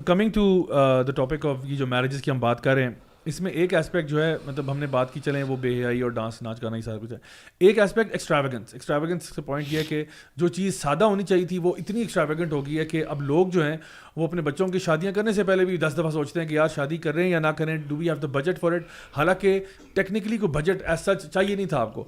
Coming to the topic of یہ جو marriages کی ہم بات کر رہے ہیں, اس میں ایک اسپیکٹ جو ہے, مطلب ہم نے بات کی چلیں وہ بے حیائی اور ڈانس ناچ گانا ہی سارا کچھ ہے. ایک اسپیکٹ ایکسٹراویگنس سے پوائنٹ یہ ہے کہ جو چیز سادہ ہونی چاہیے تھی وہ اتنی ایکسٹراویگنٹ ہو گئی ہے کہ اب لوگ جو ہیں وہ اپنے بچوں کی شادیاں کرنے سے پہلے بھی 10 دفعہ سوچتے ہیں کہ یار شادی کر رہے ہیں یا نہ کریں, do we have the budget for it. حالانکہ ٹیکنیکلی کوئی بجٹ ایز سچ چاہیے نہیں تھا آپ کو.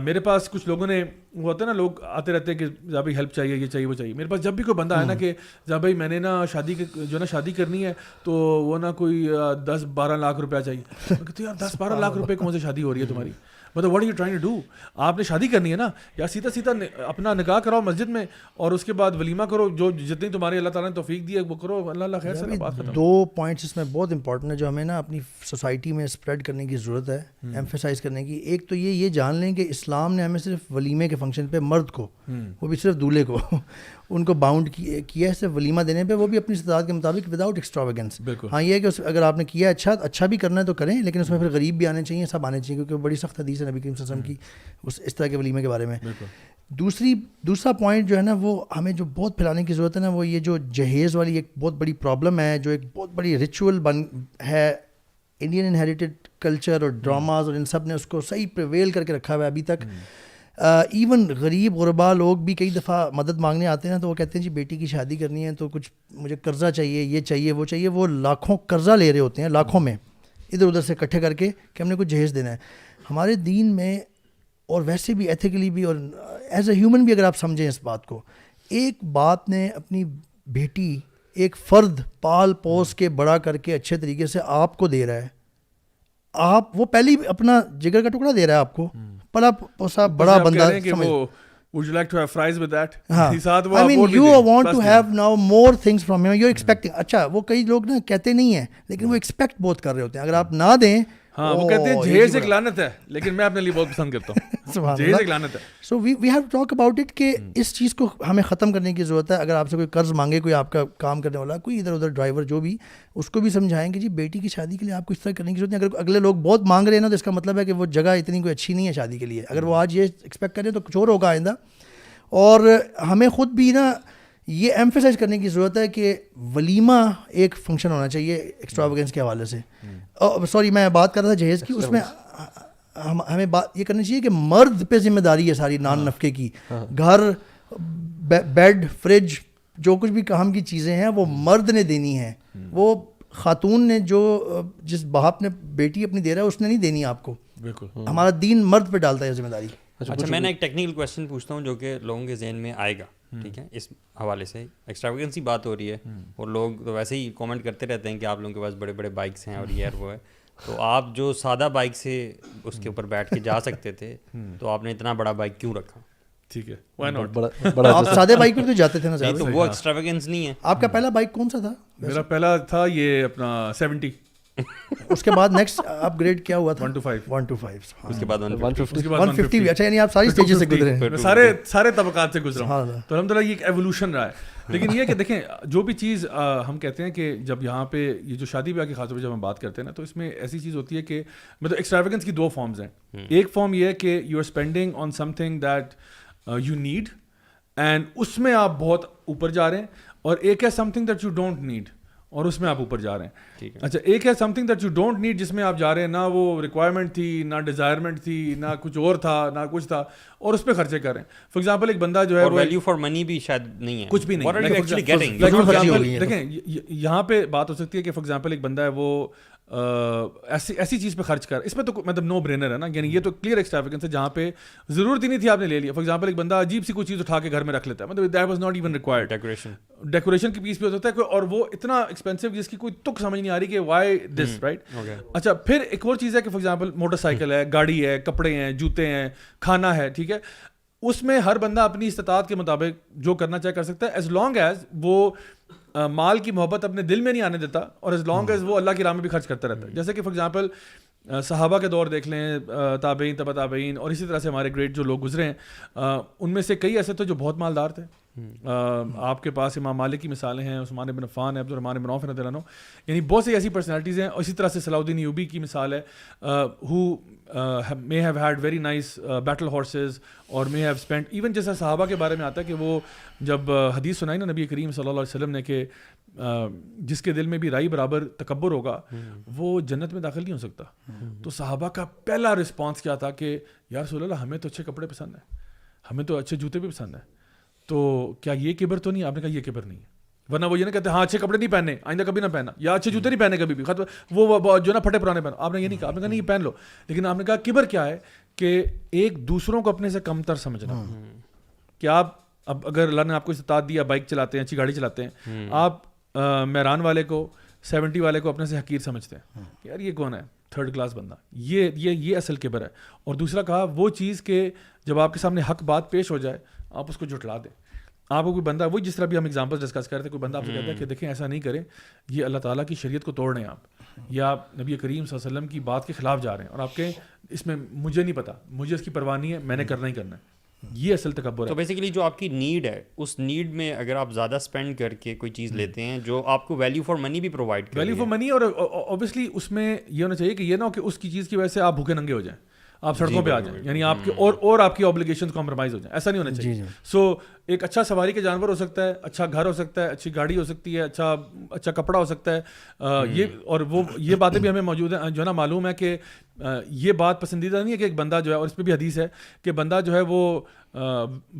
میرے پاس کچھ لوگوں نے, وہ ہوتا ہے نا لوگ آتے رہتے ہیں کہ جب بھی ہیلپ چاہیے, یہ چاہیے وہ چاہیے. میرے پاس جب بھی کوئی بندہ ہے نا کہ جب بھائی میں نے نا شادی جو نا شادی کرنی ہے تو وہ نا کوئی 10-12 لاکھ روپیہ چاہیے. کہتے یار 10-12 لاکھ روپے کون سے شادی ہو رہی ہے تمہاری, مطلب what are you trying to do. آپ نے شادی کرنی ہے نا یار, سیدھا اپنا نکاح کراؤ مسجد میں اور اس کے بعد ولیمہ کرو, جو جتنی تمہارے اللہ تعالیٰ نے توفیق دی ہے وہ کرو, اللہ خیر سے بات ختم. 2 پوائنٹس اس میں بہت امپورٹنٹ ہے جو ہمیں نا اپنی سوسائٹی میں اسپریڈ کرنے کی ضرورت ہے, ایمفیسائز کرنے کی. ایک تو یہ جان لیں کہ اسلام نے ہمیں صرف ولیمے کے فنکشن پہ مرد کو, وہ بھی صرف دولہے کو, ان کو باؤنڈ کیا ہے صرف ولیمہ دینے پہ, وہ بھی اپنی استطاعت کے مطابق وداؤٹ ایکسٹراویگنس. ہاں یہ ہے کہ اگر آپ نے کیا اچھا بھی کرنا ہے تو کریں, لیکن اس میں پھر غریب بھی آنے چاہیے, سب آنے چاہیے, کیونکہ بڑی سخت حدیث ہے نبی کریم صلی اللہ علیہ وسلم کی اس طرح کے ولیمے کے بارے میں. دوسرا پوائنٹ جو ہے نا وہ ہمیں جو بہت پھیلانے کی ضرورت ہے نا, وہ یہ جو جہیز والی ایک بہت بڑی پرابلم ہے, جو ایک بہت بڑی ریچول ہے. انڈین انہیریٹڈ کلچر اور ڈراماز اور ان سب نے اس کو صحیح پریویل کر کے رکھا ہوا ہے ابھی تک. ایون غریب غربا لوگ بھی کئی دفعہ مدد مانگنے آتے ہیں تو وہ کہتے ہیں جی بیٹی کی شادی کرنی ہے تو کچھ مجھے قرضہ چاہیے, یہ چاہیے وہ چاہیے. وہ لاکھوں قرضہ لے رہے ہوتے ہیں, لاکھوں میں ادھر ادھر سے اکٹھے کر کے کہ ہم نے کچھ جہیز دینا ہے. ہمارے دین میں اور ویسے بھی ایتھیکلی بھی اور ایز اے ہیومن بھی اگر آپ سمجھیں اس بات کو, ایک باپ نے اپنی بیٹی ایک فرد پال پوس کے بڑا کر کے اچھے طریقے سے آپ کو دے رہا ہے, آپ وہ پہلی اپنا جگر کا ٹکڑا دے رہا ہے آپ کو, پلا پوسا بڑا بندہ. Would you like to have fries with that? I mean, you want to have now more things from him. You're expecting. اچھا وہ کئی لوگ نا کہتے نہیں ہیں, لیکن وہ ایکسپیکٹ بہت کر رہے ہوتے ہیں. اگر آپ نہ دیں, ہاں وہ کہتے ہیں جہیز ایک لعنت ہے, لیکن میں اپنے لیے بہت پسند کرتا ہوں, جہیز ایک لعنت ہے. So we have to talk about it کہ اس چیز کو ہمیں ختم کرنے کی ضرورت ہے. اگر آپ سے کوئی قرض مانگے, کوئی آپ کا کام کرنے والا, کوئی ادھر ادھر ڈرائیور جو بھی, اس کو بھی سمجھائیں کہ جی بیٹی کی شادی کے لیے آپ کو اس طرح کرنے کی ضرورت نہیں. اگر اگلے لوگ بہت مانگ رہے ہیں نا تو اس کا مطلب ہے کہ وہ جگہ اتنی کوئی اچھی نہیں ہے شادی کے لیے. اگر وہ آج یہ ایکسپیکٹ کریں تو کچھ اور ہوگا آئندہ. اور ہمیں خود بھی نا یہ ایمفیسائز کرنے کی ضرورت ہے کہ ولیمہ ایک فنکشن ہونا چاہیے ایکسٹراویگنس کے حوالے سے. سوری میں بات کر رہا تھا جہیز کی, اس میں ہمیں بات یہ کرنی چاہیے کہ مرد پہ ذمہ داری ہے ساری نان نفقے کی. گھر, بیڈ, فریج, جو کچھ بھی کام کی چیزیں ہیں وہ مرد نے دینی ہیں. وہ خاتون نے جو جس باپ نے بیٹی اپنی دے رہا ہے اس نے نہیں دینی آپ کو. بالکل ہمارا دین مرد پہ ڈالتا ہے ذمہ داری. اچھا میں نے ایک ٹیکنیکل کویشچن پوچھتا ہوں جو کہ لوگوں کے ذہن میں آئے گا, ٹھیک ہے, اس حوالے سے ایکسٹراویگنس کی بات ہو رہی ہے اور لوگ تو ویسے ہی کامنٹ کرتے رہتے ہیں کہ آپ لوگوں کے پاس بڑے بڑے بائکس ہیں اور یہ اور وہ ہے, تو آپ جو سادہ بائک سے اس کے اوپر بیٹھ کے جا سکتے تھے تو آپ نے اتنا بڑا بائک کیوں رکھا؟ ٹھیک ہے, وائی ناٹ. آپ سادے بائک پہ تو جاتے تھے نا, تو وہ ایکسٹراویگنس نہیں ہے. آپ کا پہلا بائک کون سا تھا؟ میرا پہلا تھا یہ اپنا 70. اس کے بعد نیکسٹ اپ گریڈ کیا ہوا تھا؟ 125. اس کے بعد 150. اچھا یعنی آپ ساری اسٹیجز سے گزرے ہیں. سارے طبقات سے گزرا ہوں, تو الحمدللہ یہ ایک ایوولوشن رہا ہے. لیکن یہ کہ دیکھیں جو بھی چیز ہم کہتے ہیں کہ جب یہاں پہ یہ جو شادی بیاہ کی خاص طور پہ جب ہم بات کرتے ہیں نا, تو اس میں ایسی چیز ہوتی ہے کہ مطلب ایکسٹراویگنس کی 2 فارمز ہیں. ایک فارم یہ ہے کہ you are spending on something that you need and اس میں آپ بہت اوپر جا رہے ہیں, اور ایک ہے some thing that you don't need اور اس میں آپ اوپر جا رہے ہیں. اچھا ایک ہے some thing that you don't need جس میں آپ جا رہے ہیں, نہ وہ ریکوائرمنٹ تھی, نہ ڈیزائرمنٹ تھی, نہ کچھ اور تھا, نہ کچھ تھا, اور اس پہ خرچے کر رہے ہیں. فار ایگزامپل ایک بندہ جو ہے ویلیو فار منی بھی شاید نہیں ہے, کچھ بھی نہیں. دیکھیں یہاں پہ بات ہو سکتی ہے کہ فار ایگزامپل ایک بندہ ہے وہ ایسی چیز پہ خرچ کر, اس میں تو مطلب نو برینر ہے نا, یعنی یہ تو کلیئر ایکسٹراویگنس ہے جہاں پہ ضرورت ہی نہیں تھی آپ نے لے لیا. فار ایگزامپل ایک بندہ عجیب سی کوئی چیز اٹھا کے گھر میں رکھ لیتا ہے, مطلب that was not even required. Decoration کی پیس بھی ہو سکتا ہے, اور وہ اتنا ایکسپینسو جس کی کوئی تک سمجھ نہیں آ رہی کہ وائی دس, رائٹ. اچھا پھر ایک اور چیز ہے کہ فار ایگزامپل موٹر سائیکل ہے, گاڑی ہے, کپڑے ہیں, جوتے ہیں, کھانا ہے, ٹھیک ہے. اس میں ہر بندہ اپنی استطاعت کے مطابق جو کرنا چاہے کر سکتا ہے, ایز لانگ ایز وہ مال کی محبت اپنے دل میں نہیں آنے دیتا, اور ایز لانگ ایز وہ اللہ کی راہ میں بھی خرچ کرتا رہتا ہے. جیسے کہ فار ایگزامپل صحابہ کے دور دیکھ لیں, تابعین, تبع تابعین, اور اسی طرح سے ہمارے گریٹ جو لوگ گزرے ہیں, ان میں سے کئی ایسے تھے جو بہت مالدار تھے. آپ کے پاس امام مالک کی مثالیں ہیں, عثمان بن عفان ہے, عبد الرحمن بن عوف رضی اللہ عنہ, یعنی بہت سی ایسی پرسنالٹیز ہیں. اسی طرح سے صلاح الدین ایوبی کی مثال ہے, who may have had very nice battle horses اور may have spent even جیسا صحابہ کے بارے میں آتا ہے کہ وہ جب حدیث سنائی نا نبی کریم صلی اللہ علیہ وسلم نے کہ جس کے دل میں بھی رائی برابر تکبر ہوگا وہ جنت میں داخل نہیں ہو سکتا. تو صحابہ کا پہلا رسپانس کیا تھا کہ یا رسول اللہ ہمیں تو اچھے کپڑے پسند ہیں, ہمیں تو اچھے جوتے بھی پسند ہیں, تو کیا یہ کبر تو نہیں؟ آپ نے کہا یہ کبر نہیں ہے. ورنہ وہ یہ نہ کہتے ہاں اچھے کپڑے نہیں پہننے, آئندہ کبھی نہ پہننا, یا اچھے جوتے نہیں پہنے کبھی بھی, وہ جو نا پھٹے پرانے پہنو. آپ نے یہ نہیں کہا, آپ نے کہا نہیں یہ پہن لو, لیکن آپ نے کہا کبر کیا ہے کہ ایک دوسروں کو اپنے سے کمتر سمجھنا. کہ آپ اب اگر اللہ نے آپ کو استطاعت دیا, بائک چلاتے ہیں, اچھی گاڑی چلاتے ہیں, آپ مہران والے کو 70 والے کو اپنے سے حقیر سمجھتے ہیں کہ یار یہ کون ہے, تھرڈ کلاس بندہ, یہ اصل کبر ہے. اور دوسرا کہا وہ چیز کہ جب آپ کے سامنے حق بات پیش ہو جائے آپ اس کو جھٹلا دیں. آپ کو کوئی بندہ, وہی جس طرح بھی ہم ایگزامپل ڈسکس کر رہے تھے, کوئی بندہ آپ سے کہتا ہے کہ دیکھیں ایسا نہیں کریں, یہ اللہ تعالیٰ کی شریعت کو توڑ رہے ہیں آپ, یا آپ نبی کریم صلی اللہ علیہ وسلم کی بات کے خلاف جا رہے ہیں, اور آپ کہیں اس میں مجھے نہیں پتا, مجھے اس کی پرواہ نہیں ہے, میں نے کرنا ہی کرنا ہے. یہ اصل تکبر ہے. تو بیسیکلی جو آپ کی نیڈ ہے, اس نیڈ میں اگر آپ زیادہ اسپینڈ کر کے کوئی چیز لیتے ہیں جو آپ کو ویلیو فار منی بھی پرووائڈ کرے, ویلیو فار منی, اور اوبیسلی اس میں یہ ہونا چاہیے کہ یہ نہ ہو کہ اس کی چیز کی وجہ سے آپ بھوکے ننگے ہو جائیں, آپ سڑکوں پہ آ جائیں, یعنی آپ کے اور آپ کی آبلیگیشنز کمپرومائز ہو جائیں. ایسا نہیں ہونا چاہیے. سو ایک اچھا سواری کا جانور ہو سکتا ہے, اچھا گھر ہو سکتا ہے, اچھی گاڑی ہو سکتی ہے, اچھا کپڑا ہو سکتا ہے, یہ اور وہ یہ باتیں بھی ہمیں موجود ہیں, جو ہے نا معلوم ہے کہ یہ بات پسندیدہ نہیں ہے کہ ایک بندہ جو ہے, اور اس پہ بھی حدیث ہے کہ بندہ جو ہے وہ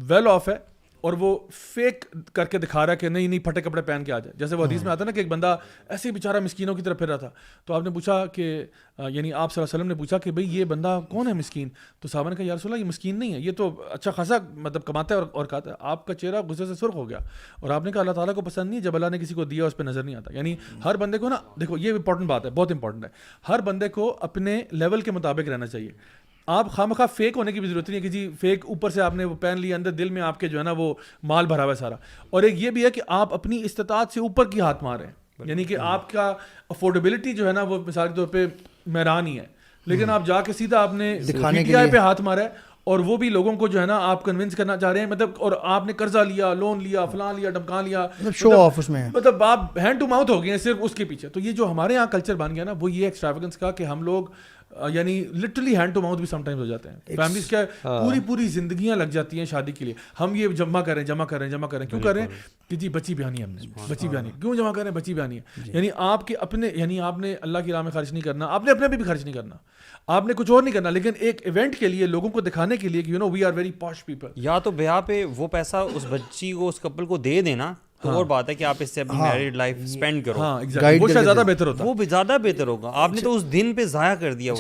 ویل آف ہے اور وہ فیک کر کے دکھا رہا ہے کہ نہیں پھٹے کپڑے پہن کے آ جائے. جیسے وہ حدیث میں آتا ہے نا کہ ایک بندہ ایسے ہی بیچارہ مسکینوں کی طرف پھر رہا تھا, تو آپ نے پوچھا کہ یعنی آپ صلی اللہ علیہ وسلم نے پوچھا کہ بھئی یہ بندہ کون ہے مسکین؟ تو صحابہ نے کہا یا رسول اللہ یہ مسکین نہیں ہے, یہ تو اچھا خاصا مطلب کماتا ہے اور کھاتا ہے. آپ کا چہرہ غصے سے سرخ ہو گیا, اور آپ نے کہا اللہ تعالیٰ کو پسند نہیں ہے جب اللہ نے کسی کو دیا اس پہ نظر نہیں آتا. یعنی ہر بندے کو نا, دیکھو یہ امپورٹنٹ بات ہے, بہت امپورٹنٹ ہے, ہر بندے کو اپنے لیول کے مطابق رہنا چاہیے. آپ خواہ فیک ہونے کی بھی ضرورت نہیں ہے کہ جی فیک اوپر سے آپ نے وہ پہن لیا, اندر دل میں آپ کے جو ہے نا وہ مال بھرا ہوا ہے سارا. اور ایک یہ بھی ہے کہ آپ اپنی استطاعت سے اوپر کی ہاتھ مار رہے ہیں, یعنی کہ آپ کا افورڈیبلٹی جو ہے نا وہ مثال کے طور پہ مہران ہی ہے, لیکن آپ جا کے سیدھا آپ نے دکھانے کے پہ ہاتھ مارا ہے, اور وہ بھی لوگوں کو جو ہے نا آپ کنونس کرنا چاہ رہے ہیں, مطلب اور آپ نے قرضہ لیا, لون لیا, فلاں لیا, ڈمکان لیا, شو آف اس میں, مطلب آپ ہینڈ ٹو ماؤتھ ہو گئے ہیں صرف اس کے پیچھے. تو یہ جو ہمارے یہاں کلچر بن گیا نا وہ یہ ایکسٹراویگنس کا کہ ہم لوگ یعنی لٹرلی ہینڈ ٹو ماؤتھ بھی سم ٹائمز ہو جاتے ہیں. فیملیز کیا پوری زندگیاں لگ جاتی ہیں شادی کے لیے, ہم یہ جمع کریں کیوں کریں کہ جی بچی بیانی ہے, ہم نے بچی بیانی, کیوں جمع کریں بچی بیانی ہے. یعنی آپ کے اپنے, یعنی آپ نے اللہ کی راہ میں خرچ نہیں کرنا, آپ نے اپنے پہ بھی خرچ نہیں کرنا, آپ نے کچھ اور نہیں کرنا, لیکن ایک ایونٹ کے لیے لوگوں کو دکھانے کے لیے کہ you know we are very posh people. یا تو بیاہ پہ وہ پیسہ اس بچی کو, اس کپل کو دے دینا, اور بات ہے کہ آپ اس سے اپنی میرڈ لائف اسپینڈ کرو, وہ زیادہ بہتر ہوتا, وہ زیادہ بہتر ہوگا. آپ نے تو اس دن پہ ضائع کر دیا.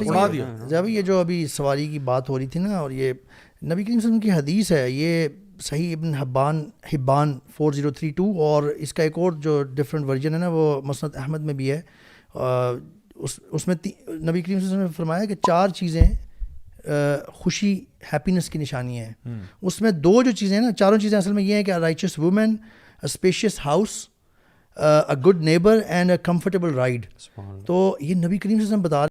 جب یہ جو ابھی سواری کی بات ہو رہی تھی نا, اور یہ نبی کریم صلی اللہ علیہ وسلم کی حدیث ہے, یہ صحیح ابن حبان 4032, اور اس کا ایک اور جو ڈفرینٹ ورژن ہے نا وہ مسند احمد میں بھی ہے. اس میں نبی کریم صلی اللہ علیہ وسلم نے فرمایا کہ 4 چیزیں خوشی ہیپینس کی نشانی ہیں. اس میں 2 جو چیزیں ہیں نا, چاروں چیزیں اصل میں یہ ہیں کہ riches woman, a spacious house, a good neighbor and a comfortable ride. تو یہ نبی کریم صلی اللہ علیہ وسلم بتا